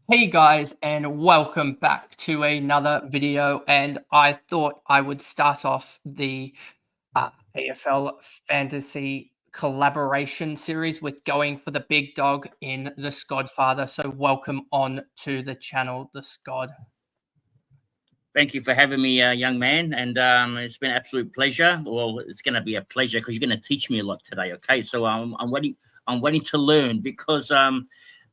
Hey guys, and welcome back to another video. And I thought I would start off the AFL Fantasy collaboration series with going for the big dog in the Skodfather. So welcome on to the channel, the Skod. Thank you for having me, young man, and it's been an absolute pleasure. Well, it's going to be a pleasure because you're going to teach me a lot today. Okay, so I'm waiting. I'm waiting to learn because,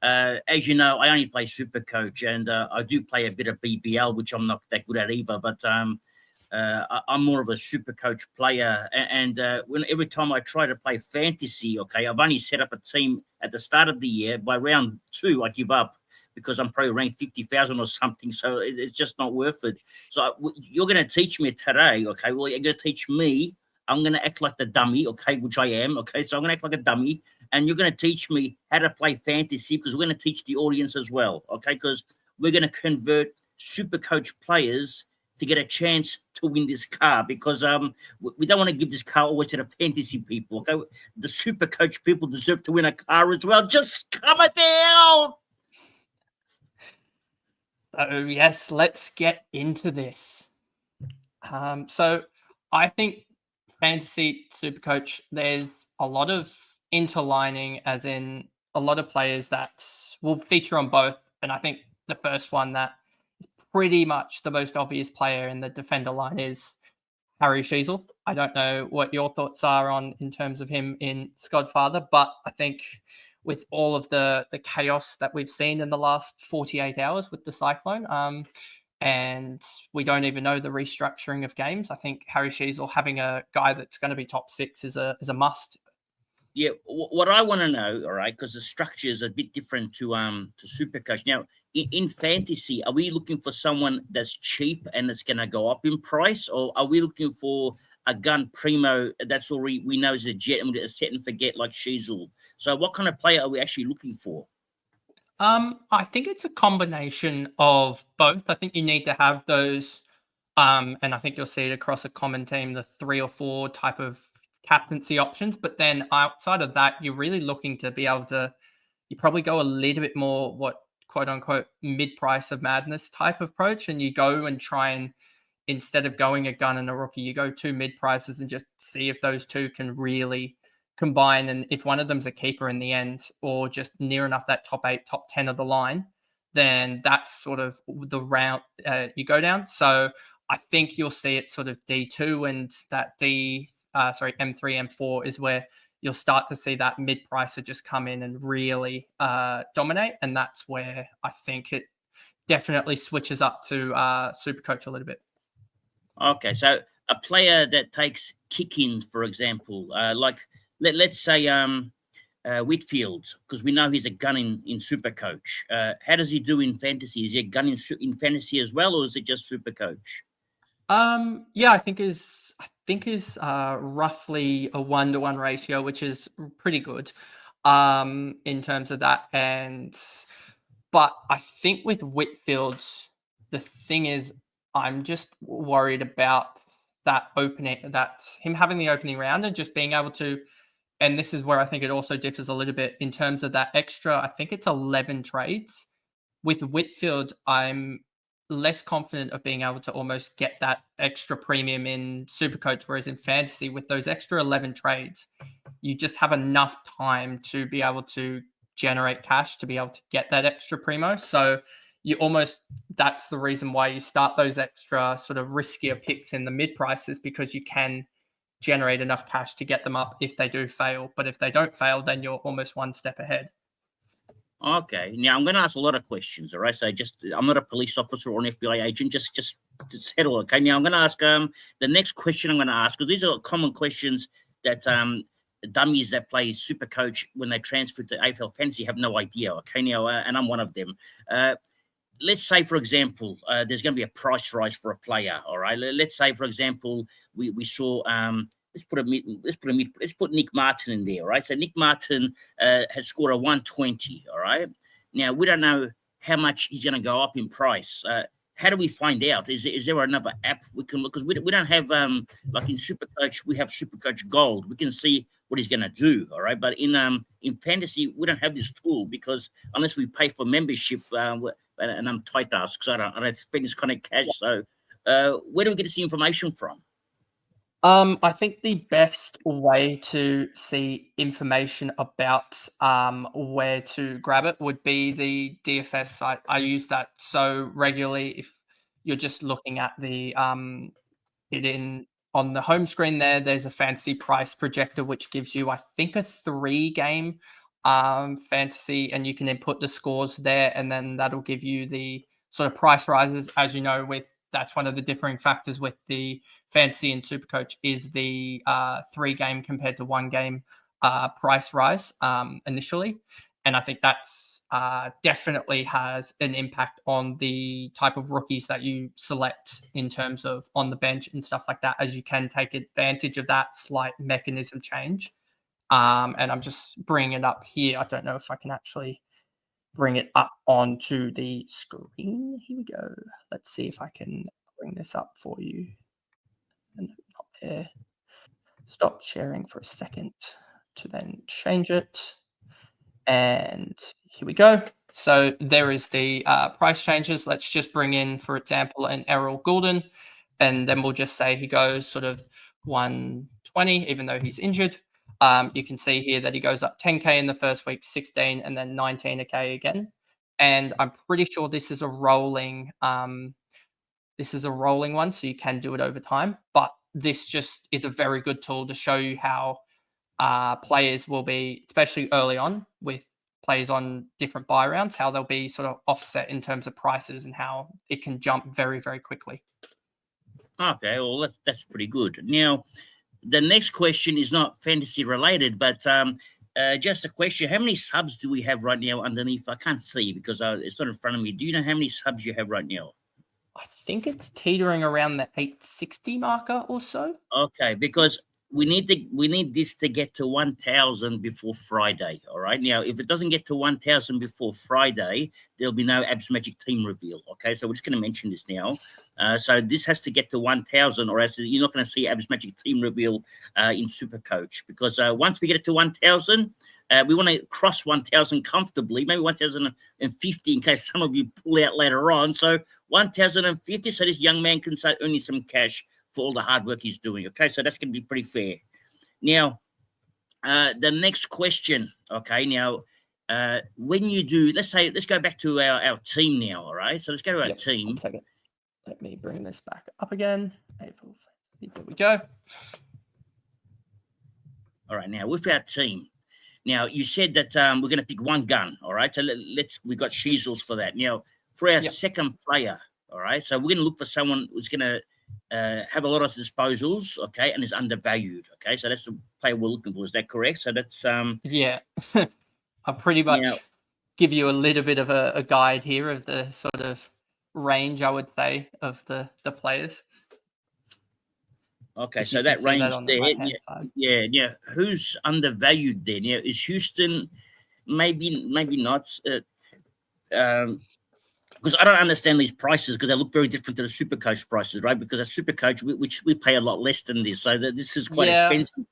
as you know, I only play SuperCoach, and I do play a bit of BBL, which I'm not that good at either. But I'm more of a SuperCoach player, and when every time I try to play fantasy, okay, I've only set up a team at the start of the year. By round 2, I give up because I'm probably ranked 50,000 or something. So it's just not worth it. So you're going to teach me today, okay? Well, you're going to teach me. I'm going to act like the dummy, okay, which I am, okay? So I'm going to act like a dummy, and you're going to teach me how to play fantasy because we're going to teach the audience as well, okay? Because we're going to convert super coach players to get a chance to win this car because we don't want to give this car always to the fantasy people, okay? The super coach people deserve to win a car as well. Just calm it down. So yes, let's get into this. So I think Fantasy Supercoach, there's a lot of interlining, as in a lot of players that will feature on both. And I think the first one that is pretty much the most obvious player in the defender line is Harry Sheasel. I don't know what your thoughts are on in terms of him in Skodfather, but I think with all of the chaos that we've seen in the last 48 hours with the Cyclone, and we don't even know the restructuring of games. I think Harry Sheasel having a guy that's going to be top 6 is a must. Yeah, what I want to know, all right, because the structure is a bit different to Supercoach. Now, in fantasy, are we looking for someone that's cheap and it's going to go up in price, or are we looking for a gun primo that's already we know is a jet and we're set and forget like Sheasel? So, what kind of player are we actually looking for? I think it's a combination of both. I think you need to have those, and I think you'll see it across a common team, the 3 or 4 type of captaincy options. But then outside of that, you're really looking to be able to, you probably go a little bit more what quote unquote mid price of madness type of approach, and you go and try and, instead of going a gun and a rookie, you go 2 mid prices and just see if those two can really combine. And if one of them's a keeper in the end, or just near enough that top 8, top 10 of the line, then that's sort of the route you go down. So I think you'll see it sort of D2 and that M3, M4 is where you'll start to see that mid pricer just come in and really dominate. And that's where I think it definitely switches up to Supercoach a little bit. Okay, so a player that takes kick-ins, for example, like let's say Whitfield, because we know he's a gun in Supercoach. How does he do in fantasy? Is he a gun in fantasy as well, or is it just Supercoach? Yeah, I think is roughly a 1-to-1 ratio, which is pretty good in terms of that. But I think with Whitfield, the thing is, I'm just worried about that him having the opening round and just being able to. And this is where I think it also differs a little bit in terms of that extra. I think it's 11 trades. With Whitfield, I'm less confident of being able to almost get that extra premium in Supercoach, whereas in Fantasy, with those extra 11 trades, you just have enough time to be able to generate cash to be able to get that extra primo. So you almost, that's the reason why you start those extra sort of riskier picks in the mid prices, because you can generate enough cash to get them up if they do fail. But if they don't fail, then you're almost one step ahead. Okay, now I'm going to ask a lot of questions. All right, so I'm not a police officer or an FBI agent. Just settle. Okay, now I'm going to ask the next question. I'm going to ask, because these are common questions that dummies that play Super Coach when they transfer to AFL Fantasy have no idea. Okay, now and I'm one of them. Let's say, for example, there's going to be a price rise for a player. All right, let's say, for example, we saw. Let's put Nick Martin in there, right? So Nick Martin has scored a 120, all right? Now, we don't know how much he's going to go up in price. How do we find out? Is there another app we can look? Because we don't have, like in SuperCoach, we have SuperCoach Gold. We can see what he's going to do, all right? But in Fantasy, we don't have this tool because unless we pay for membership, and I'm tight ass because I don't spend this kind of cash. So, where do we get this information from? I think the best way to see information about where to grab it would be the DFS site. I use that so regularly. If you're just looking at the it in on the home screen there's a fantasy price projector which gives you, I think, a 3-game fantasy, and you can then put the scores there, and then that'll give you the sort of price rises. As you know, with that's one of the differing factors with the fantasy and supercoach is the 3-game compared to 1-game price rise initially. And I think that's definitely has an impact on the type of rookies that you select in terms of on the bench and stuff like that, as you can take advantage of that slight mechanism change. And I'm just bringing it up here. I don't know if I can actually bring it up onto the screen. Here we go. Let's see if I can bring this up for you. And not there. Stop sharing for a second to then change it. And here we go. So there is the price changes. Let's just bring in, for example, an Errol Goulden, and then we'll just say he goes sort of 120, even though he's injured. You can see here that he goes up 10K in the first week, 16, and then 19K again. And I'm pretty sure this is a rolling one, so you can do it over time. But this just is a very good tool to show you how players will be, especially early on with players on different buy rounds, how they'll be sort of offset in terms of prices and how it can jump very, very quickly. Okay, well, that's pretty good. Now, the next question is not fantasy related, but just a question. How many subs do we have right now underneath? I can't see because it's not in front of me. Do you know how many subs you have right now? I think it's teetering around the 860 marker or so. Okay, because we need this to get to 1,000 before Friday. All right. Now, if it doesn't get to 1,000 before Friday, there'll be no Abs Magic team reveal. Okay, so we're just going to mention this now. So this has to get to 1,000, or else you're not going to see Abs Magic team reveal in SuperCoach, because once we get it to 1,000, we want to cross 1,000 comfortably, maybe 1,050 in case some of you pull out later on. So 1,050, so this young man can start earning some cash for all the hard work he's doing. Okay, so that's going to be pretty fair. Now, the next question. Okay, now, when you do, let's go back to our team now. All right, so let's go to our team. 1 second. Let me bring this back up again. There we go. All right, now with our team. Now, you said that we're going to pick one gun. All right, so we got Sheezels for that. Now, for our second player. All right, so we're going to look for someone who's going to have a lot of disposals, okay, and is undervalued. Okay, so that's the player we're looking for. Is that correct? So that's yeah. I'll pretty much give you a little bit of a guide here of the sort of range, I would say, of the players. Okay, so that range there, yeah. Who's undervalued there? Now, is Houston maybe not? Because I don't understand these prices, because they look very different to the SuperCoach prices, right? Because at SuperCoach, which we pay a lot less than this, so this is quite expensive.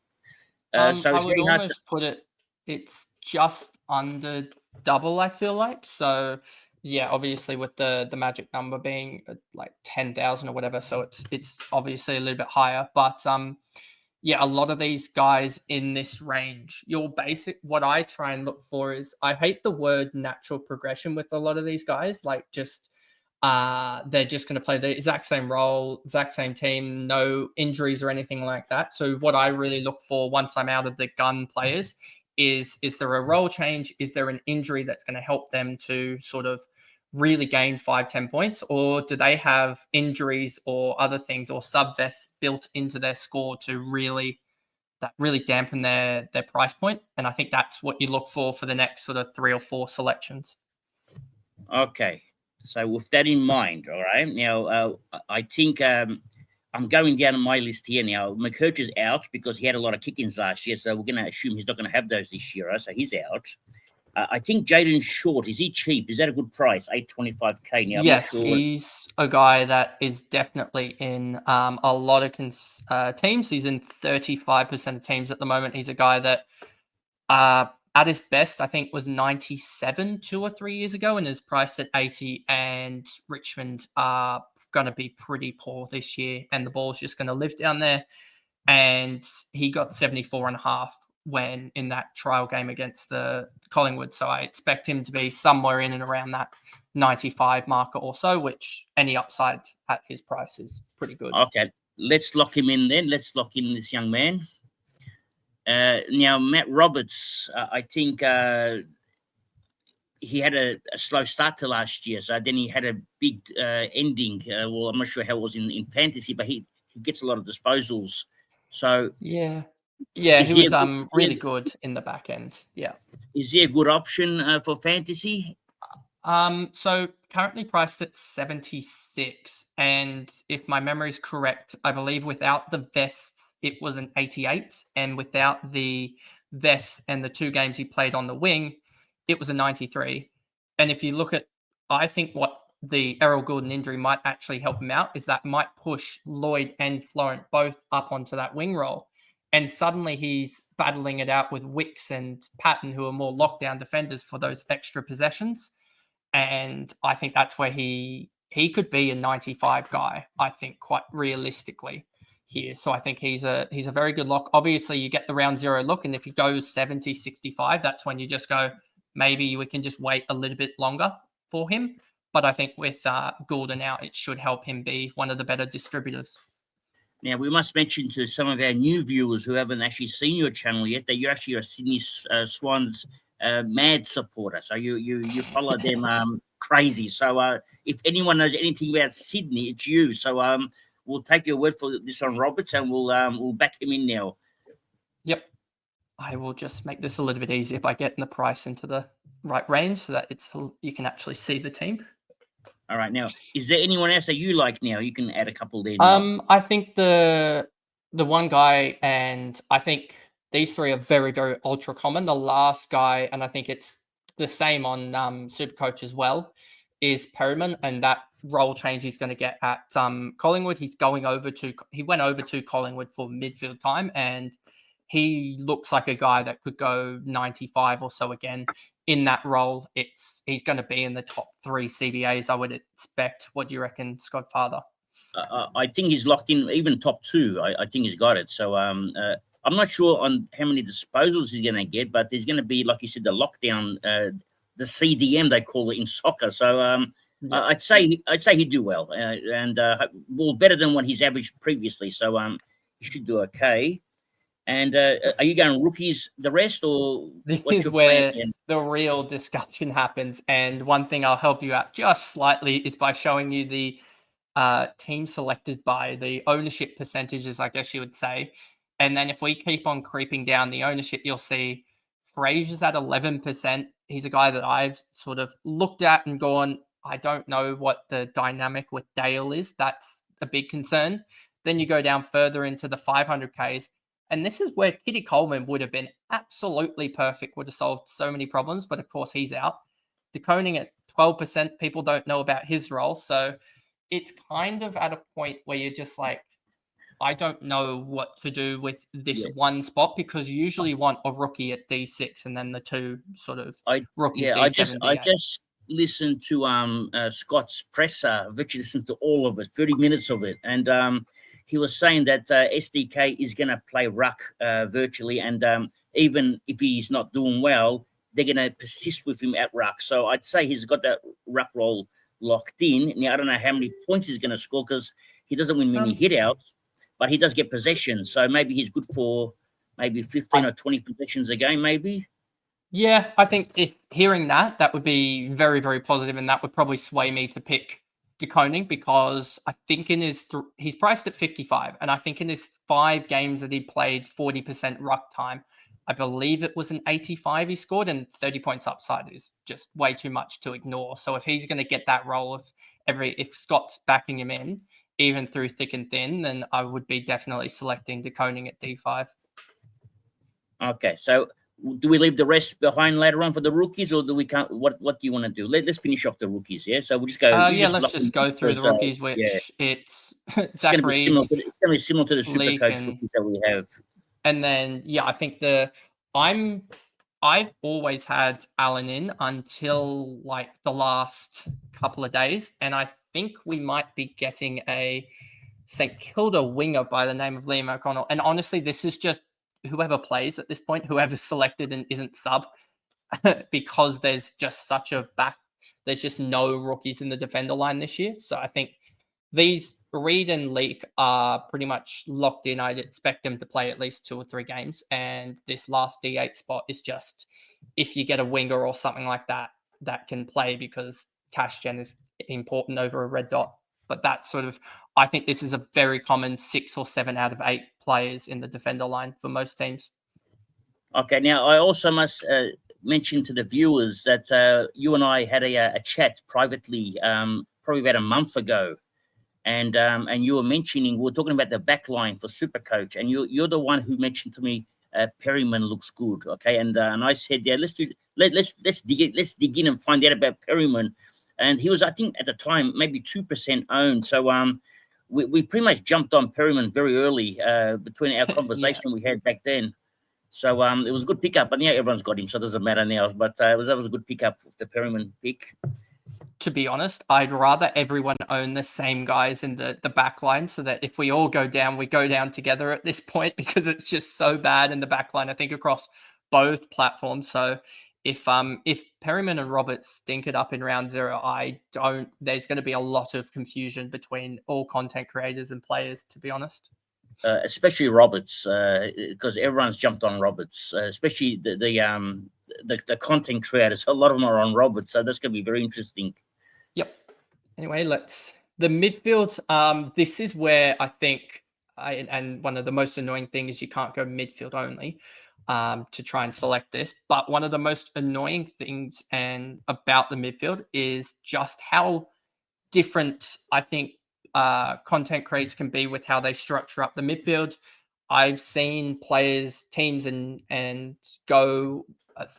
So it's very hard to put it. It's just under double, I feel like. So yeah, obviously with the magic number being like 10,000 or whatever, so it's obviously a little bit higher. But yeah, a lot of these guys in this range, what I try and look for is, I hate the word natural progression with a lot of these guys, like just they're just going to play the exact same role, exact same team, no injuries or anything like that. So what I really look for once I'm out of the gun players is there a role change? Is there an injury that's going to help them to sort of really gain 5-10 points, or do they have injuries or other things or subvests built into their score to really dampen their price point? And I think that's what you look for the next sort of 3 or 4 selections. Okay, so with that in mind, all right, now I think I'm going down on my list here now. McCurch is out because he had a lot of kick-ins last year, so we're going to assume he's not going to have those this year, right? So he's out. I think Jaden Short, is he cheap? Is that a good price? $825K now. Yes, he's a guy that is definitely in a lot of teams. He's in 35% of teams at the moment. He's a guy that at his best, I think, was 97 2 or 3 years ago and is priced at 80. And Richmond are going to be pretty poor this year, and the ball's just going to live down there. And he got 74.5 when in that trial game against the Collingwood. So I expect him to be somewhere in and around that 95 marker or so, which any upside at his price is pretty good. Okay, let's lock him in then. Let's lock in this young man. Now, Matt Roberts, I think he had a slow start to last year. So then he had a big ending. Well, I'm not sure how it was in fantasy, but he gets a lot of disposals. So yeah, he was really good in the back end. Yeah. Is he a good option for fantasy? So currently priced at 76, and if my memory is correct, I believe without the vests it was an 88, and without the vests and the 2 games he played on the wing, it was a 93. And if you look at, I think what the Errol Gulden injury might actually help him out is that might push Lloyd and Florent both up onto that wing role. And suddenly he's battling it out with Wicks and Patton, who are more lockdown defenders for those extra possessions. And I think that's where he could be a 95 guy, I think, quite realistically here. So I think he's a very good lock. Obviously, you get the round 0 look, and if he goes 70, 65, that's when you just go, maybe we can just wait a little bit longer for him. But I think with Goulden out, it should help him be one of the better distributors. Now, we must mention to some of our new viewers who haven't actually seen your channel yet that you're actually a Sydney Swans mad supporter. So you follow them crazy. So if anyone knows anything about Sydney, it's you. So we'll take your word for this on Roberts, and we'll back him in now. Yep. I will just make this a little bit easier by getting the price into the right range so that you can actually see the team. All right. Now, is there anyone else that you like now? You can add a couple there. Now. I think the one guy, and I think these 3 are very, very ultra common. The last guy, and I think it's the same on SuperCoach as well, is Perryman, and that role change he's going to get at Collingwood. He went over to Collingwood for midfield time, and he looks like a guy that could go 95 or so again in that role. He's going to be in the top 3 CBAs, I would expect. What do you reckon, Scott Father? I think he's locked in, even top 2. I think he's got it. So I'm not sure on how many disposals he's going to get, but there's going to be, like you said, the lockdown, the CDM they call it in soccer. So I'd say he'd do well, and better than what he's averaged previously. So he should do okay. And are you going rookies the rest, or this is where the real discussion happens? And one thing I'll help you out just slightly is by showing you the team selected by the ownership percentages, I guess you would say. And then if we keep on creeping down the ownership, you'll see Fraser's at 11%. He's a guy that I've sort of looked at and gone, I don't know what the dynamic with Dale is. That's a big concern. Then you go down further into the 500Ks. And this is where Kitty Coleman would have been absolutely perfect, would have solved so many problems. But of course, he's out. DeConing at 12%, people don't know about his role. So it's kind of at a point where you're just like, I don't know what to do with this one spot, because you usually want a rookie at D6 and then the 2 sort of rookies D7, I just listened to Scott's presser. I virtually listened to all of it, 30 minutes of it. And he was saying that SDK is going to play ruck virtually, and even if he's not doing well, they're going to persist with him at ruck. So I'd say he's got that ruck role locked in. Now, I don't know how many points he's going to score, because he doesn't win many hit-outs, but he does get possessions. So maybe he's good for maybe 15 or 20 possessions a game, maybe. Yeah, I think if hearing that would be very, very positive, and that would probably sway me to pick DeConing, because I think he's priced at 55, and I think in his 5 games that he played 40% ruck time, I believe it was an 85 he scored, and 30 points upside is just way too much to ignore. So if he's going to get that role, if Scott's backing him in, even through thick and thin, then I would be definitely selecting DeConing at D5. Okay, so do we leave the rest behind later on for the rookies, or do we count? What do you want to do? Let's finish off the rookies, yeah? So we'll just go. Let's just go through the rookies, which it's Zach Reed. It's going to be similar to the SuperCoach rookies that we have. And then, I think I've always had Alan in until like the last couple of days, and I think we might be getting a St Kilda winger by the name of Liam O'Connell. And honestly, this is just whoever plays at this point, whoever's selected and isn't sub, because there's just such a there's just no rookies in the defender line this year. So I think these Reed and Leak are pretty much locked in. I'd expect them to play at least 2 or 3 games. And this last D8 spot is just if you get a winger or something like that that can play, because cash gen is important over a red dot. But that's sort of, I think this is a very common 6 or 7 out of 8 players in the defender line for most teams. Okay, now I also must mention to the viewers that you and I had a chat privately probably about a month ago. And you were mentioning, we were talking about the back line for SuperCoach, and you're the one who mentioned to me Perryman looks good, okay? And I said, yeah, let's dig in and find out about Perryman. And he was, I think, at the time maybe 2% owned. So we pretty much jumped on Perryman very early between our conversation we had back then. So it was a good pickup, and yeah, everyone's got him, so it doesn't matter now. But that was a good pickup with the Perryman pick. To be honest, I'd rather everyone own the same guys in the back line, so that if we all go down, we go down together at this point, because it's just so bad in the back line, I think, across both platforms. So if Perryman and Roberts stink it up in round 0, there's going to be a lot of confusion between all content creators and players, to be honest. Especially Roberts, because everyone's jumped on Roberts, especially the content creators. A lot of them are on Roberts, so that's going to be very interesting. Yep. Anyway, the midfield. This is where I think and one of the most annoying things is you can't go midfield only to try and select this. But one of the most annoying things about the midfield is just how different I think content creators can be with how they structure up the midfield. I've seen teams and go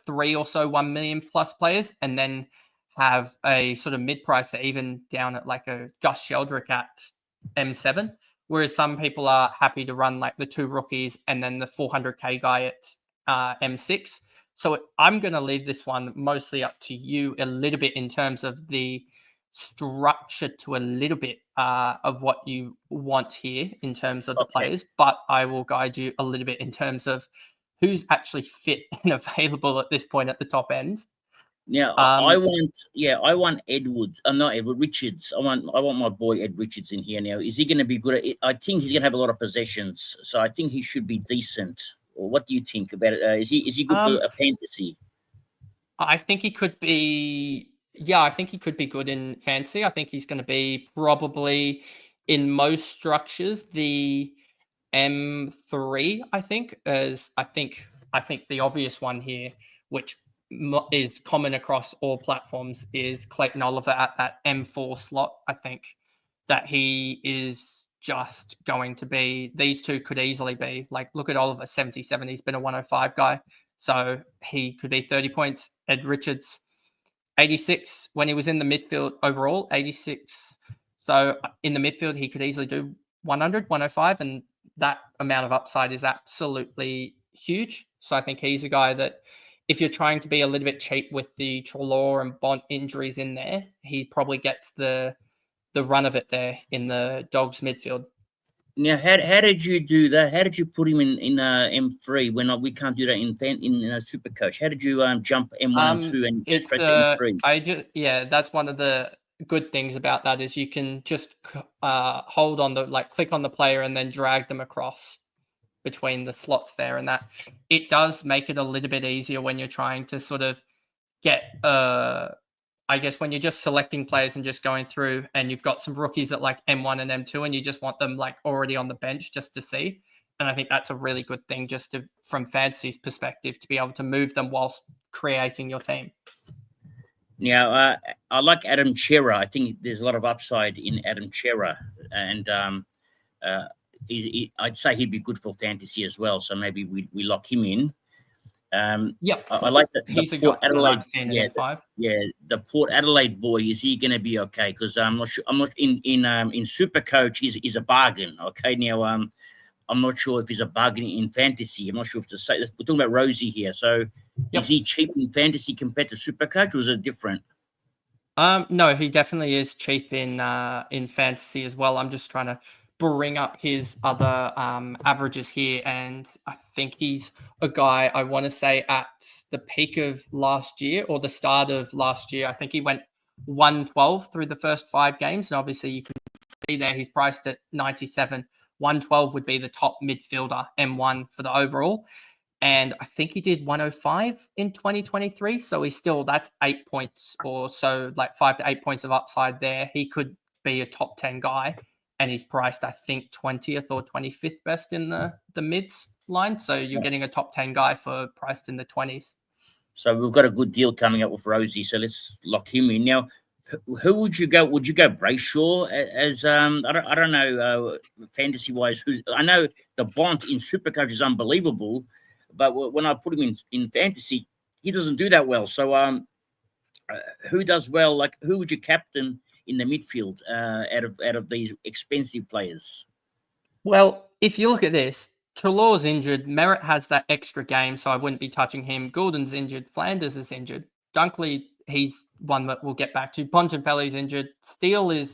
3 or so 1 million plus players, and then have a sort of mid-price, even down at like a Gus Sheldrick at M7, whereas some people are happy to run like the 2 rookies and then the 400k guy at M6. So I'm going to leave this one mostly up to you a little bit in terms of the structure to a little bit of what you want here in terms of the players, but I will guide you a little bit in terms of who's actually fit and available at this point at the top end. Yeah, I want Richards. I want my boy Ed Richards in here now. Is he going to be good at it? I think he's going to have a lot of possessions, so I think he should be decent. Or what do you think about it? Is he good for a fantasy? I think he could be. Yeah, I think he could be good in fantasy. I think he's going to be probably in most structures the M3. I think the obvious one here, which is common across all platforms, is Clayton Oliver at that M4 slot. I think that he is just going to be, these two could easily be, like, look at Oliver, 77. He's been a 105 guy. So he could be 30 points. Ed Richards, 86 when he was in the midfield overall, 86. So in the midfield, he could easily do 100, 105, and that amount of upside is absolutely huge. So I think he's a guy that, if you're trying to be a little bit cheap with the Trelaw and Bont injuries in there, he probably gets the run of it there in the Dogs midfield. Now, how did you do that? How did you put him in M3 when we can't do that in SuperCoach? How did you jump M1 and 2 and straight to M3? That's one of the good things about that is you can just hold on click on the player and then drag them across between the slots there, and that it does make it a little bit easier when you're trying to sort of get I guess when you're just selecting players and just going through and you've got some rookies at like M1 and M2 and you just want them like already on the bench just to see. And I think that's a really good thing from fantasy's perspective, to be able to move them whilst creating your team. Now, I like Adam Chera. I think there's a lot of upside in Adam Chera, and I'd say he'd be good for fantasy as well. So maybe we lock him in. I like that. He's a Port Adelaide. The Port Adelaide boy. Is he going to be okay? Because I'm not sure. I'm not in SuperCoach. He's a bargain. Okay, now I'm not sure if he's a bargain in fantasy. I'm not sure if to say. We're talking about Rosie here. So Is he cheap in fantasy compared to SuperCoach, or is it different? No, he definitely is cheap in fantasy as well. I'm just trying to bring up his other averages here, and I think he's a guy, I want to say, at the peak of last year or the start of last year. I think he went 112 through the first 5 games, and obviously you can see there he's priced at 97. 112 would be the top midfielder, M1 for the overall. And I think he did 105 in 2023. So he's still, that's 8 points or so, like 5 to 8 points of upside there. He could be a top 10 guy. And he's priced, I think, 20th or 25th best in the mids line. So you're getting a top 10 guy for priced in the 20s. So we've got a good deal coming up with Rosie. So let's lock him in. Now, who would you go? Would you go Brayshaw as I don't know fantasy wise? I know the Bont in SuperCoach is unbelievable, but when I put him in fantasy, he doesn't do that well. So who does well? Like, who would you captain in the midfield out of these expensive players? Well, if you look at this, Treloar's injured. Merritt has that extra game, so I wouldn't be touching him. Goulden's injured. Flanders is injured. Dunkley, he's one that we'll get back to. Bontempelli's injured. Steele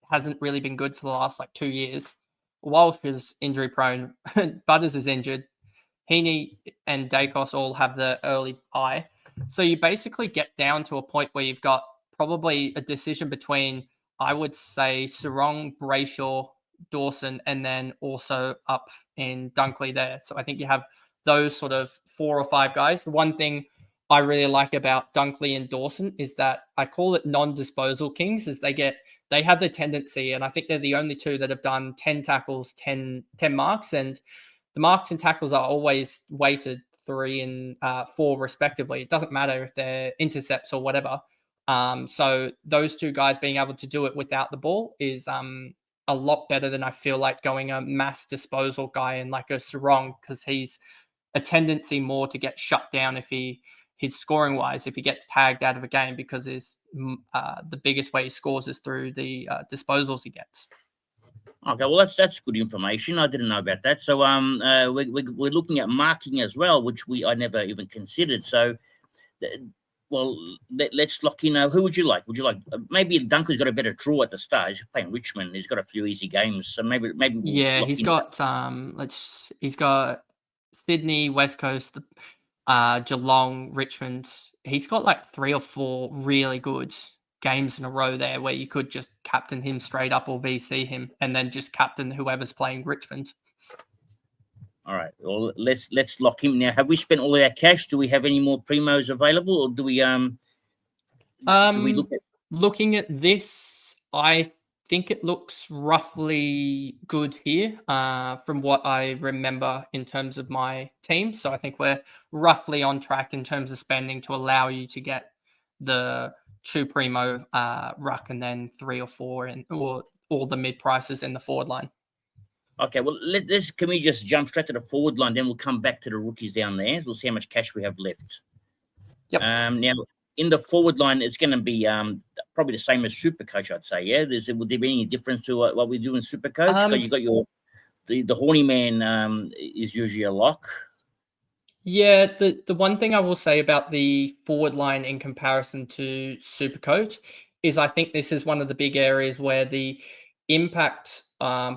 hasn't really been good for the last 2 years. Walsh is injury prone. Butters is injured. Heaney and Dacos all have the early eye. So you basically get down to a point where you've got probably a decision between, I would say, Sarong, Brayshaw, Dawson, and then also up in Dunkley there. So I think you have those sort of 4 or 5 guys. The one thing I really like about Dunkley and Dawson is that I call it non-disposal kings, is they have the tendency, and I think they're the only 2 that have done 10 tackles, 10 marks, and the marks and tackles are always weighted 3 and 4 respectively. It doesn't matter if they're intercepts or whatever. So those 2 guys being able to do it without the ball is a lot better than I feel like going a mass disposal guy in like a Sarong, because he's a tendency more to get shut down if his scoring wise, if he gets tagged out of a game, because the biggest way he scores is through the disposals he gets. Okay, well that's good information. I didn't know about that. So we're looking at marking as well, which I never even considered. So well, let's lock in. Who would you like? Would you like maybe Dunker's got a better draw at the start? He's playing Richmond. He's got a few easy games, so maybe yeah, he's got he's got Sydney, West Coast, Geelong, Richmond. He's got 3 or 4 really good games in a row there where you could just captain him straight up or VC him and then just captain whoever's playing Richmond. All right. Well, let's lock him now. Have we spent all our cash? Do we have any more primos available, or do we look at looking at this? I think it looks roughly good here from what I remember in terms of my team. So I think we're roughly on track in terms of spending to allow you to get the 2 primo ruck and then 3 or 4 or all the mid prices in the forward line. Okay, well, can we just jump straight to the forward line? Then we'll come back to the rookies down there. We'll see how much cash we have left. Yep. Now, in the forward line, it's going to be probably the same as SuperCoach, I'd say. Yeah. Would there be any difference to what we do in SuperCoach? Because you got the horny man is usually a lock. Yeah, the one thing I will say about the forward line in comparison to SuperCoach is I think this is one of the big areas where the impact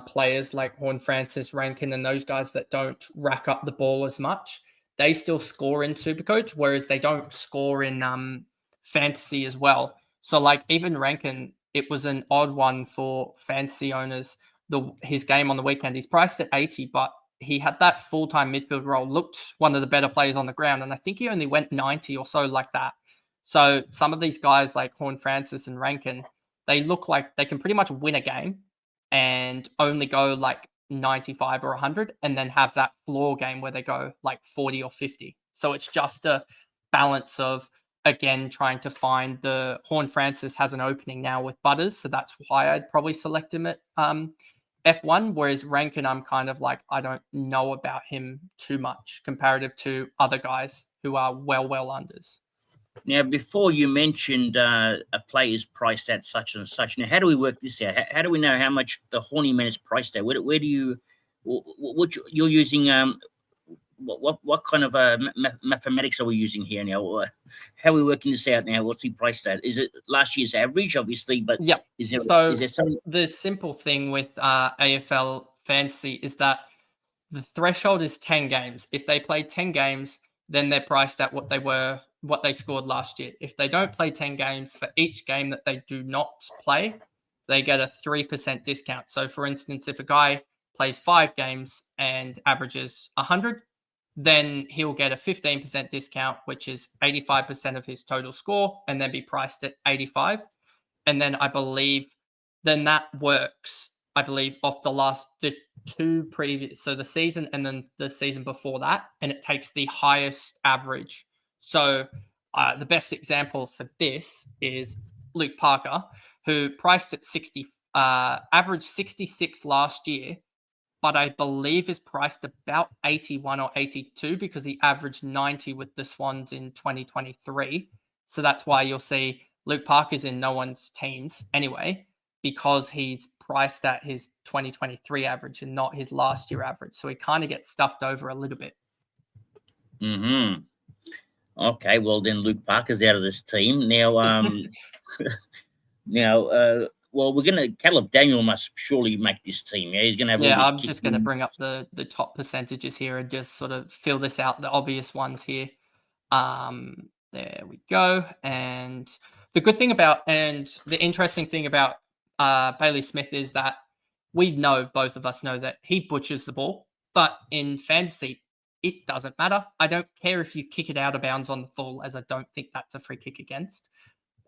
players like Horne-Francis, Rankin, and those guys that don't rack up the ball as much, they still score in SuperCoach, whereas they don't score in fantasy as well. So even Rankin, it was an odd one for fantasy owners. His game on the weekend, he's priced at 80, but he had that full-time midfield role, looked one of the better players on the ground, and I think he only went 90 or so like that. So some of these guys like Horne-Francis and Rankin, they look like they can pretty much win a game and only go 95 or 100 and then have that floor game where they go 40 or 50. So it's just a balance of, again, trying to find the Horne-Francis has an opening now with Butters. So that's why I'd probably select him at F1, whereas Rankin, I'm kind of I don't know about him too much comparative to other guys who are well unders. Now, before you mentioned a player's priced at such and such. Now, how do we work this out? How do we know how much the horny man is priced at? Where do you, what you're using? what kind of mathematics are we using here now? How are we working this out now? What's he priced at? Is it last year's average, obviously, but Yep. is So there some? the simple thing with AFL Fantasy is that the threshold is 10 games. If they play 10 games, then they're priced at what they scored last year. If they don't play 10 games, for each game that they do not play, they get a 3% discount. So for instance, if a guy plays 5 games and averages 100, then he'll get a 15% discount, which is 85% of his total score, and then be priced at 85. And then I believe then that works, I believe, off the two previous, so the season and then the season before that, and it takes the highest average. So the best example for this is Luke Parker, who priced at 60, averaged 66 last year, but I believe is priced about 81 or 82 because he averaged 90 with the Swans in 2023. So that's why you'll see Luke Parker's in no one's teams anyway, because he's priced at his 2023 average and not his last year average. So he kind of gets stuffed over a little bit. Mm-hmm. Okay, well then Luke Parker's out of this team now. Now, well, Caleb Daniel must surely make this team. Yeah, he's gonna have all Yeah, these I'm kick just going to wins. bring up the top percentages here and just sort of fill this out, the obvious ones here. There we go. And the good thing about, and the interesting thing about Bailey Smith is that both of us know that he butchers the ball, but in fantasy, it doesn't matter. I don't care if you kick it out of bounds on the full, as I don't think that's a free kick against.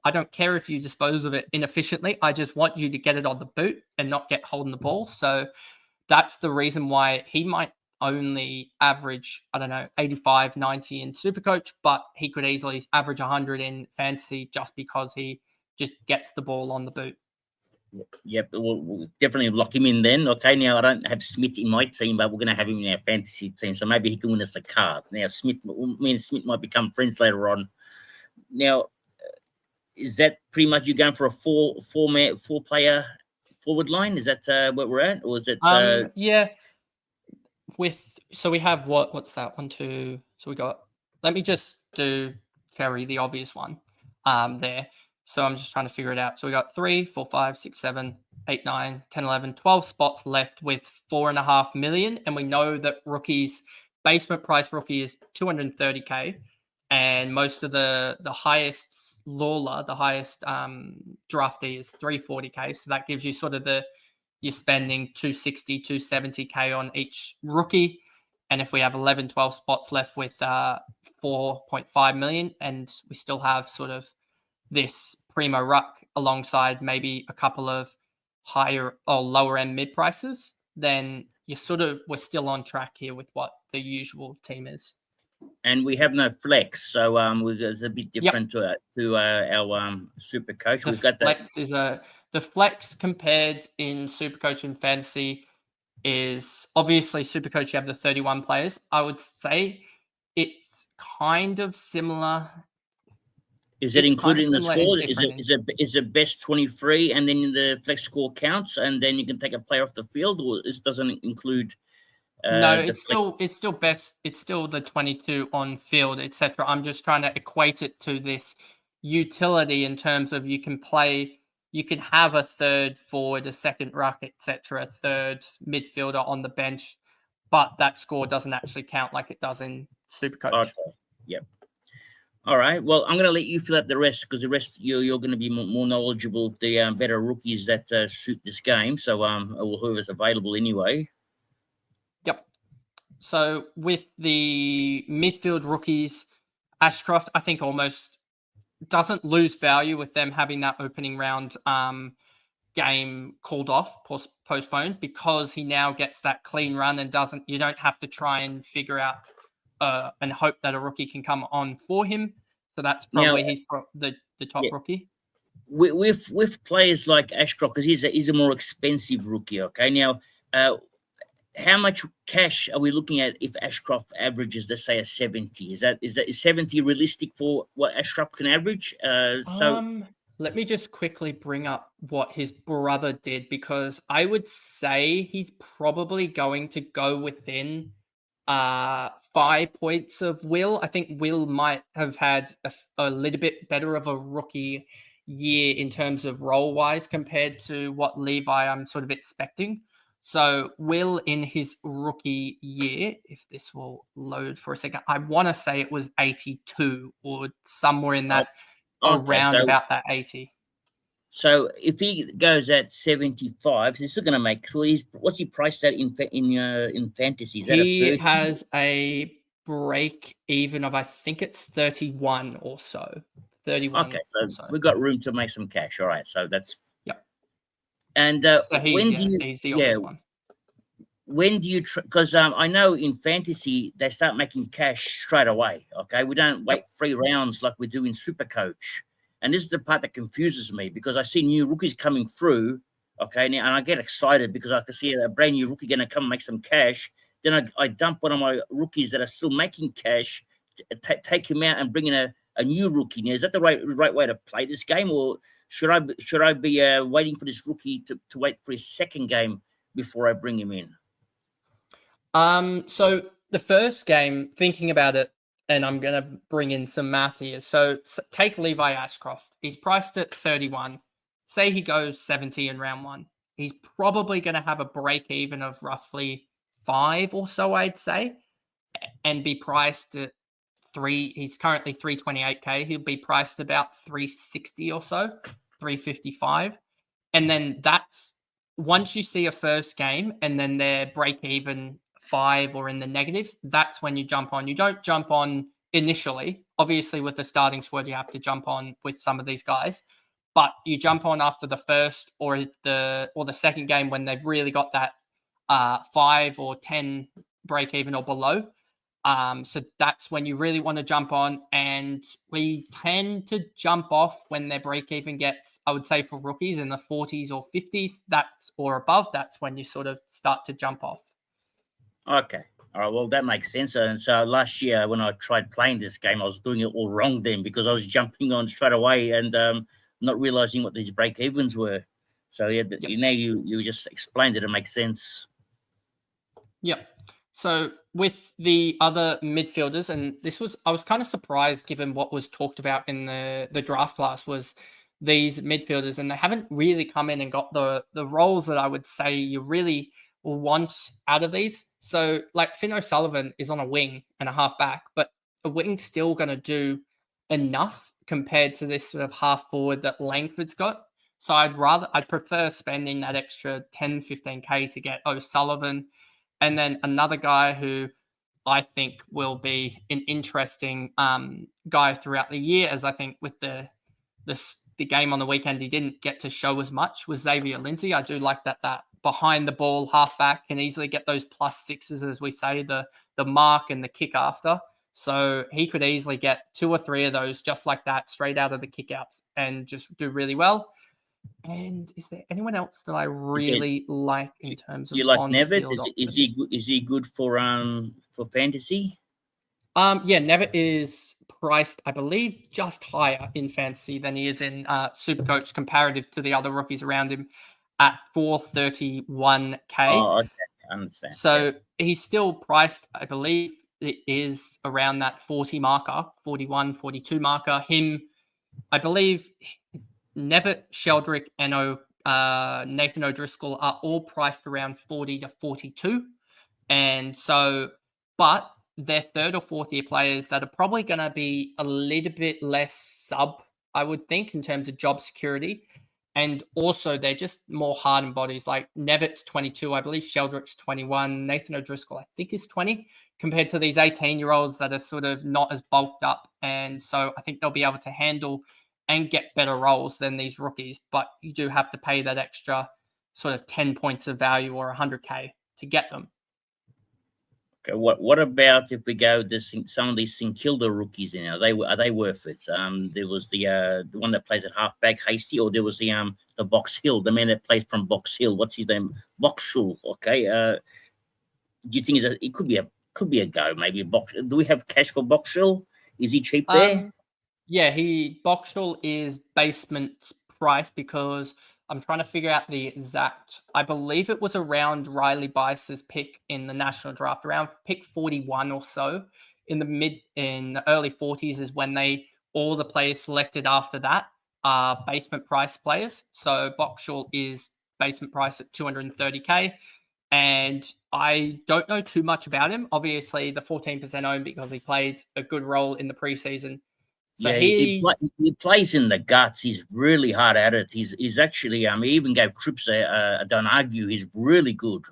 I don't care if you dispose of it inefficiently. I just want you to get it on the boot and not get holding the ball. So that's the reason why he might only average, I don't know, 85, 90 in Supercoach, but he could easily average 100 in fantasy just because he just gets the ball on the boot. Yep, we'll definitely lock him in then. Okay, now I don't have Smith in my team, but we're going to have him in our fantasy team, so maybe he can win us a card. Now, me and Smith might become friends later on. Now, is that pretty much you going for a four player forward line? Is that what we're at, or is it? Yeah. So we have what's that? 1, 2. So we got. Let me just do Cherry, the obvious one. There. So I'm just trying to figure it out. So we got 3, 4, 5, 6, 7, 8, 9, 10, 11, 12 spots left with 4.5 million, and we know that basement price rookie is 230k, and most of the highest Lawler, the highest draftee is 340k. So that gives you sort of you're spending 260, 270k on each rookie. And if we have 11, 12 spots left with 4.5 million, and we still have sort of this primo ruck alongside maybe a couple of higher or lower end mid prices, then we're still on track here with what the usual team is. And we have no flex, so it's a bit different to our super coach. We've got the flex compared in Supercoach and Fantasy is obviously Supercoach. You have the 31 players. I would say it's kind of similar. Is it included in the score? Is it best 23, and then the flex score counts, and then you can take a player off the field, or this doesn't include? No, it's still best. It's still the 22 on field, etc. I'm just trying to equate it to this utility in terms of you can have a third forward, a second ruck, etc., a third midfielder on the bench, but that score doesn't actually count like it does in Supercoach. Okay. Yep. All right. Well, I'm going to let you fill out the rest because the rest you're going to be more knowledgeable of the better rookies that suit this game. So, or whoever's available anyway. Yep. So with the midfield rookies, Ashcroft, I think almost doesn't lose value with them having that opening round game called off, postponed, because he now gets that clean run and you don't have to try and figure out and hope that a rookie can come on for him. So that's probably the top rookie. With players like Ashcroft, because he's a more expensive rookie. Okay, now how much cash are we looking at if Ashcroft averages, let's say, a 70? Is 70 realistic for what Ashcroft can average? Let me just quickly bring up what his brother did, because I would say he's probably going to go within 5 points of Will. I think Will might have had a little bit better of a rookie year in terms of role-wise compared to what Levi I'm sort of expecting. So Will in his rookie year, if this will load for a second, I want to say it was 82 or somewhere in that, Okay, around about that 80. so if he goes at 75, he's still going to make. So what's he priced at in fantasy? Is that a He 30? has a break even of, I think it's 31 or so. 31 Okay, or so so. we've got room to make some cash. All right, so that's. Yep. And So when do you? he's the Yeah, obvious one. when do you? Because I know in fantasy they start making cash straight away. Okay, we don't wait Yep. 3 rounds like we do in SuperCoach. And this is the part that confuses me because I see new rookies coming through. Okay, and I get excited because I can see a brand new rookie going to come and make some cash. Then I dump one of my rookies that are still making cash, take him out and bring in a new rookie. Now, is that the right way to play this game, or should I be waiting for this rookie to wait for his second game before I bring him in? So the first game, thinking about it, and I'm going to bring in some math here. So take Levi Ashcroft. He's priced at 31. Say he goes 70 in round one. He's probably going to have a break even of roughly 5 or so, I'd say, and be priced at he's currently 328K. He'll be priced about 360 or so, 355. And then that's once you see a first game and then they're break even 5 or in the negatives, that's when you jump on. You don't jump on initially. Obviously, with the starting squad, you have to jump on with some of these guys, but you jump on after the first or the second game when they've really got that 5 or 10 break even or below. So that's when you really want to jump on, and we tend to jump off when their break even gets, I would say, for rookies in the 40s or 50s, that's or above. That's when you sort of start to jump off. Okay. All right. Well, that makes sense. And so last year, when I tried playing this game, I was doing it all wrong then because I was jumping on straight away and not realizing what these break evens were. So yeah, Yep. you just explained it. It makes sense. Yep. So with the other midfielders, and I was kind of surprised given what was talked about in the draft class was these midfielders, and they haven't really come in and got the roles that I would say you really want out of these. So like Finn O'Sullivan is on a wing and a half back, but a wing's still going to do enough compared to this sort of half forward that Langford's got. So I'd prefer spending that extra 10, 15K to get O'Sullivan. And then another guy who I think will be an interesting guy throughout the year, as I think with the game on the weekend he didn't get to show as much, was Xavier Lindsay. I do like that behind the ball halfback can easily get those +6s, as we say, the mark and the kick after. So he could easily get 2 or 3 of those just like that, straight out of the kickouts, and just do really well. And is there anyone else that I really like in terms of You like Nevitt? on-field Is options? he good for fantasy? Yeah, Nevitt is priced, I believe, just higher in fantasy than he is in SuperCoach comparative to the other rookies around him at 431K. Oh, okay, I understand. So he's still priced, I believe it is around that 40 marker, 41, 42 marker. Him, I believe Nevitt, Sheldrick, and Nathan O'Driscoll are all priced around 40 to 42. And so, but they're third or fourth year players that are probably going to be a little bit less sub, I would think, in terms of job security. And also, they're just more hardened bodies. Like Nevitt's 22, I believe Sheldrick's 21, Nathan O'Driscoll, I think, is 20, compared to these 18-year-olds that are sort of not as bulked up. And so I think they'll be able to handle and get better roles than these rookies. But you do have to pay that extra sort of 10 points of value or 100K to get them. Okay, what about if we go some of these St Kilda rookies? Are they worth it? There was the one that plays at halfback, Hasty, or there was the Box Hill, the man that plays from Box Hill. What's his name? Boxshul. Okay. Do you think it could be a go? Maybe Box. Do we have cash for Boxshul? Is he cheap there? Yeah, Boxall is basement price because I'm trying to figure out the exact. I believe it was around Riley Bice's pick in the national draft, around pick 41 or so. In the early 40s is when all the players selected after that are basement price players. So Boxall is basement price at 230k. And I don't know too much about him. Obviously, the 14% owned because he played a good role in the preseason. So Yeah, he plays in the guts. He's really hard at it. He's actually he even gave trips. Don't argue. He's really good.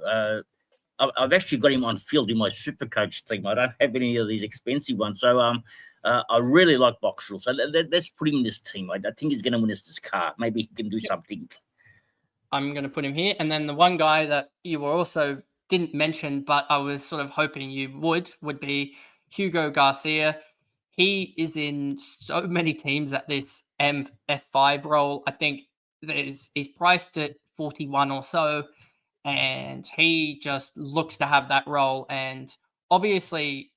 I've actually got him on field in my SuperCoach team. I don't have any of these expensive ones, so I really like Boxall. So let's put him in this team. I think he's going to win us this car. Maybe he can do something. I'm going to put him here, and then the one guy that you were also didn't mention, but I was sort of hoping you would be Hugo Garcia. He is in so many teams at this MF5 role. I think he's priced at 41 or so, and he just looks to have that role. And obviously,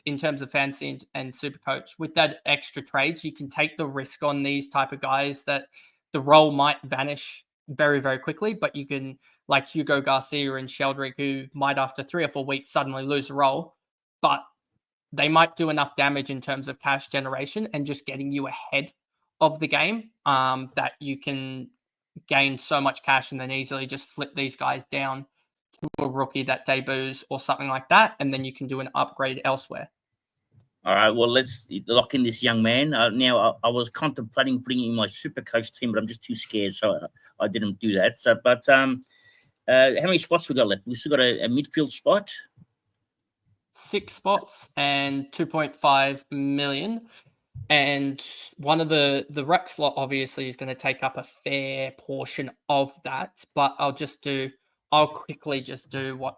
in terms of fantasy and SuperCoach, with that extra trades, you can take the risk on these type of guys that the role might vanish very, very quickly, but you can, like Hugo Garcia and Sheldrick, who might after 3 or 4 weeks suddenly lose a role, but they might do enough damage in terms of cash generation and just getting you ahead of the game that you can gain so much cash and then easily just flip these guys down to a rookie that debuts or something like that, and then you can do an upgrade elsewhere. All right, well, let's lock in this young man. Now, I was contemplating putting him in my SuperCoach team, but I'm just too scared, so I didn't do that. So, but how many spots we got left? We still got a midfield spot. 6 spots and 2.5 million. And one of the ruck slot obviously is going to take up a fair portion of that, but I'll quickly just do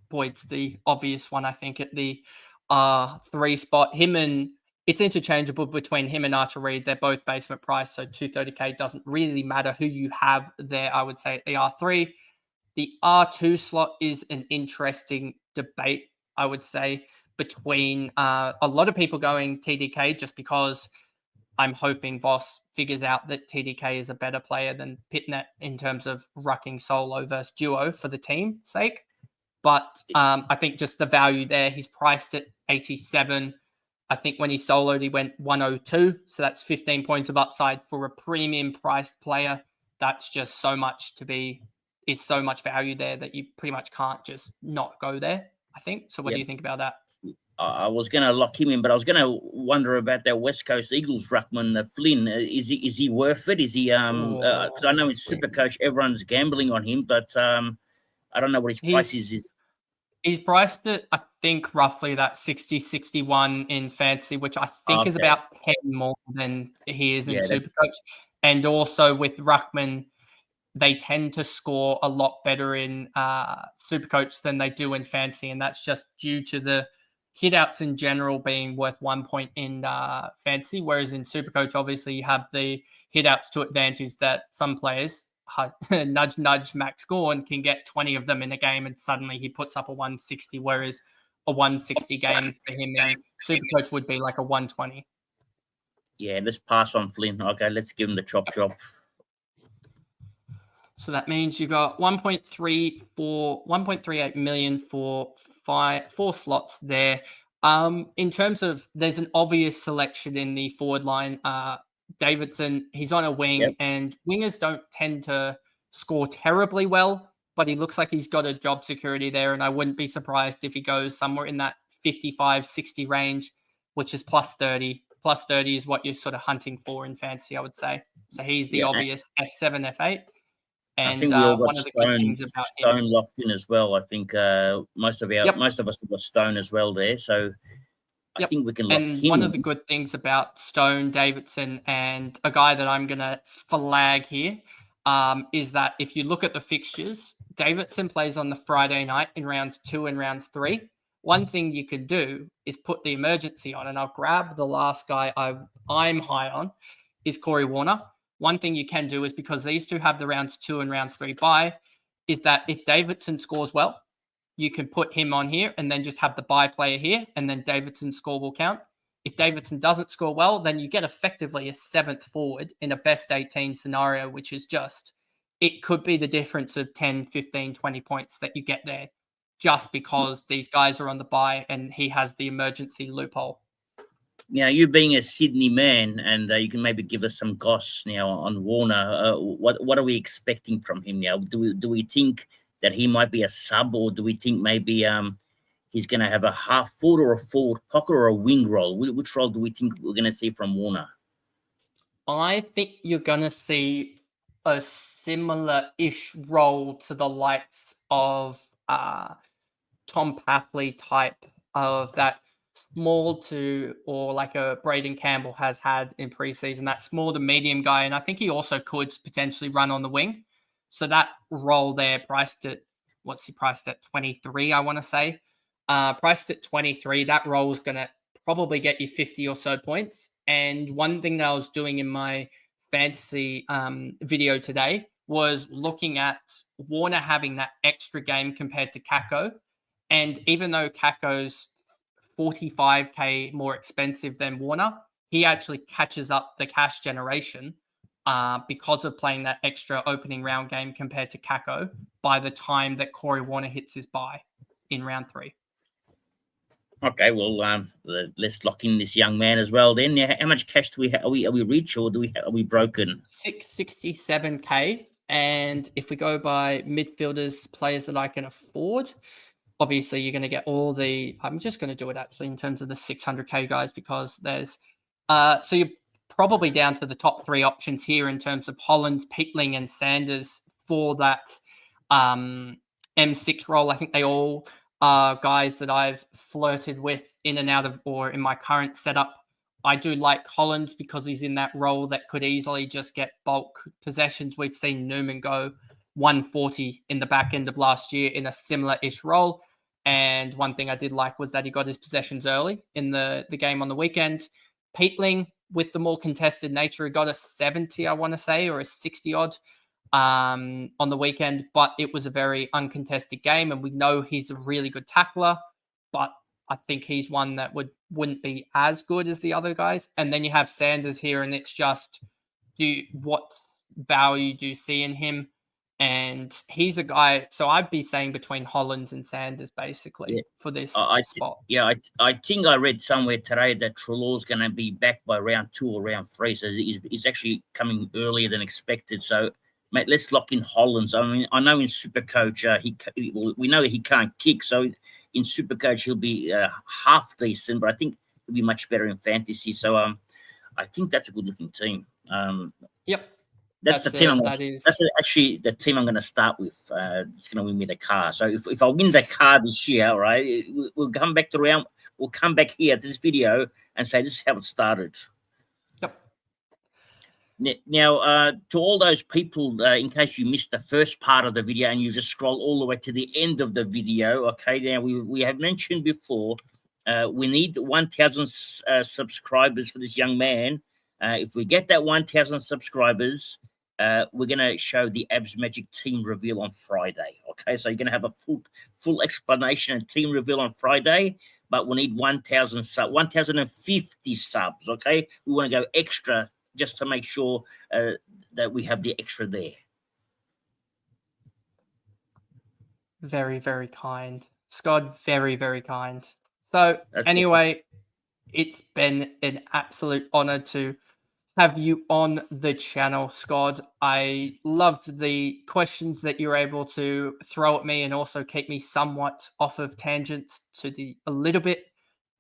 Boyd's the obvious one, I think, at the 3 spot. It's interchangeable between him and Archer Reed. They're both basement price, so 230k doesn't really matter who you have there, I would say, at the R3. The R2 slot is an interesting debate, I would say, between a lot of people going TDK just because I'm hoping Voss figures out that TDK is a better player than Pitnet in terms of rucking solo versus duo for the team's sake. But I think just the value there, he's priced at 87. I think when he soloed, he went 102. So that's 15 points of upside for a premium priced player. That's just so much so much value there that you pretty much can't just not go there, I think. So what do you think about that? I was going to lock him in, but I was going to wonder about that West Coast Eagles ruckman, Flynn. Is he worth it? Is he? Because I know in SuperCoach everyone's gambling on him, but I don't know what his price is. He's priced at, I think, roughly that 60, 61 in fantasy, which I think is about 10 more than he is in SuperCoach. And also with ruckman, they tend to score a lot better in SuperCoach than they do in fantasy, and that's just due to the hitouts in general being worth 1 point in fantasy, whereas in SuperCoach, obviously, you have the hitouts to advantage that some players, nudge, nudge, Max Gorn, can get 20 of them in a game, and suddenly he puts up a 160, whereas a 160 game for him in SuperCoach would be like a 120. Yeah, let's pass on Flynn. Okay, let's give him the chop. So that means you got 1.38 million for 4 slots there. In terms of, there's an obvious selection in the forward line. Davidson, he's on a wing, and wingers don't tend to score terribly well, but he looks like he's got a job security there, and I wouldn't be surprised if he goes somewhere in that 55, 60 range, which is plus 30. Plus 30 is what you're sort of hunting for in fantasy, I would say. So he's the obvious F7, F8. And I think we all got one of the good things about Stone locked in as well. I think most of us have got Stone as well there. So I think we can lock him. One of the good things about Stone, Davidson, and a guy that I'm going to flag here is that if you look at the fixtures, Davidson plays on the Friday night in rounds 2 and rounds 3. One thing you could do is put the emergency on, and I'll grab the last guy I'm high on is Corey Warner. One thing you can do is, because these two have the rounds 2 and rounds 3 bye, is that if Davidson scores well, you can put him on here and then just have the bye player here, and then Davidson's score will count. If Davidson doesn't score well, then you get effectively a 7th forward in a best 18 scenario, which is just, it could be the difference of 10, 15, 20 points that you get there just because these guys are on the bye and he has the emergency loophole. Now, you being a Sydney man, and you can maybe give us some goss now on Warner. What are we expecting from him now? Do we think that he might be a sub, or do we think maybe he's going to have a half forward or a forward pocket or a wing role? Which role do we think we're going to see from Warner? I think you're going to see a similar-ish role to the likes of Tom Papley type of that small to, or like a Braden Campbell has had in preseason, that small to medium guy. And I think he also could potentially run on the wing. So that role there priced at, what's he priced at? 23, I want to say. Priced at 23, that role is going to probably get you 50 or so points. And one thing that I was doing in my fantasy video today was looking at Warner having that extra game compared to Kako. And even though Kako's 45K more expensive than Warner, he actually catches up the cash generation because of playing that extra opening round game compared to Kako by the time that Corey Warner hits his bye in round 3. Okay, well, let's lock in this young man as well. Then, how much cash do we have? Are we rich, or are we broken? 667K, and if we go by midfielders, players that I can afford, obviously you're going to get all the. I'm just going to do it actually in terms of the 600K guys because there's. So you're probably down to the top 3 options here in terms of Holland, Peatling, and Sanders for that M6 role. I think they all are guys that I've flirted with in and out of, or in my current setup. I do like Holland because he's in that role that could easily just get bulk possessions. We've seen Newman go 140 in the back end of last year in a similar-ish role. And one thing I did like was that he got his possessions early in the game on the weekend. Peatling, with the more contested nature, he got a 70, I want to say, or a 60-odd on the weekend. But it was a very uncontested game, and we know he's a really good tackler. But I think he's one that wouldn't be as good as the other guys. And then you have Sanders here, and it's just, what value do you see in him? And he's a guy, so I'd be saying between Holland and Sanders basically for this spot. I think I read somewhere today that Treloar's going to be back by round 2 or round 3, so he's actually coming earlier than expected. So, mate, let's lock in Holland. I mean, I know in SuperCoach we know he can't kick, so in SuperCoach he'll be half decent, but I think he'll be much better in fantasy. So I think that's a good looking team. Yep. That's actually the team I'm going to start with. It's going to win me the car. So if I win the car this year, right, we'll come back We'll come back here to this video and say this is how it started. Yep. Now, to all those people, in case you missed the first part of the video and you just scroll all the way to the end of the video, okay, now we have mentioned before, we need 1,000 subscribers for this young man. If we get that 1,000 subscribers, we're going to show the Abs Magic team reveal on Friday. Okay, so you're going to have a full explanation and team reveal on Friday, but we need 1,050 subs. Okay, we want to go extra just to make sure that we have the extra there. Very, very kind, Scott. Very, very kind. So anyway, it's been an absolute honor to have you on the channel, Scott. I loved the questions that you're able to throw at me and also keep me somewhat off of tangents a little bit.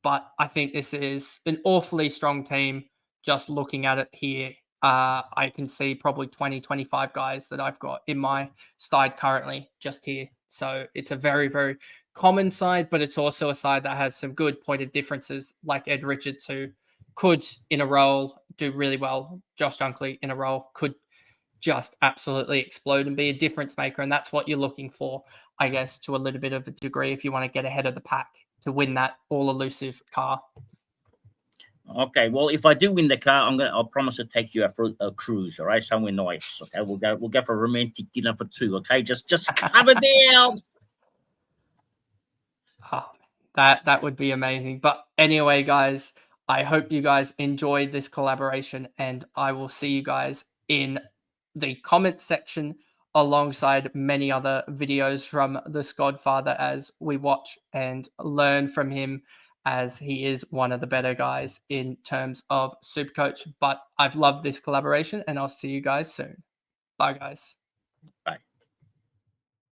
But I think this is an awfully strong team. Just looking at it here, I can see probably 20, 25 guys that I've got in my side currently just here. So it's a very, very common side, but it's also a side that has some good pointed differences like Ed Richards, who could in a role do really well. Josh Dunkley in a role could just absolutely explode and be a difference maker. And that's what you're looking for, I guess, to a little bit of a degree if you want to get ahead of the pack to win that all elusive car. Okay, well, if I do win the car, I'll promise to take you out for a cruise, all right, somewhere nice. Okay, we'll go for a romantic dinner for 2. Okay, just cover down. Oh, that would be amazing. But anyway, guys, I hope you guys enjoyed this collaboration, and I will see you guys in the comment section alongside many other videos from the Skodfather as we watch and learn from him, as he is one of the better guys in terms of Supercoach. But I've loved this collaboration, and I'll see you guys soon. Bye, guys. Bye.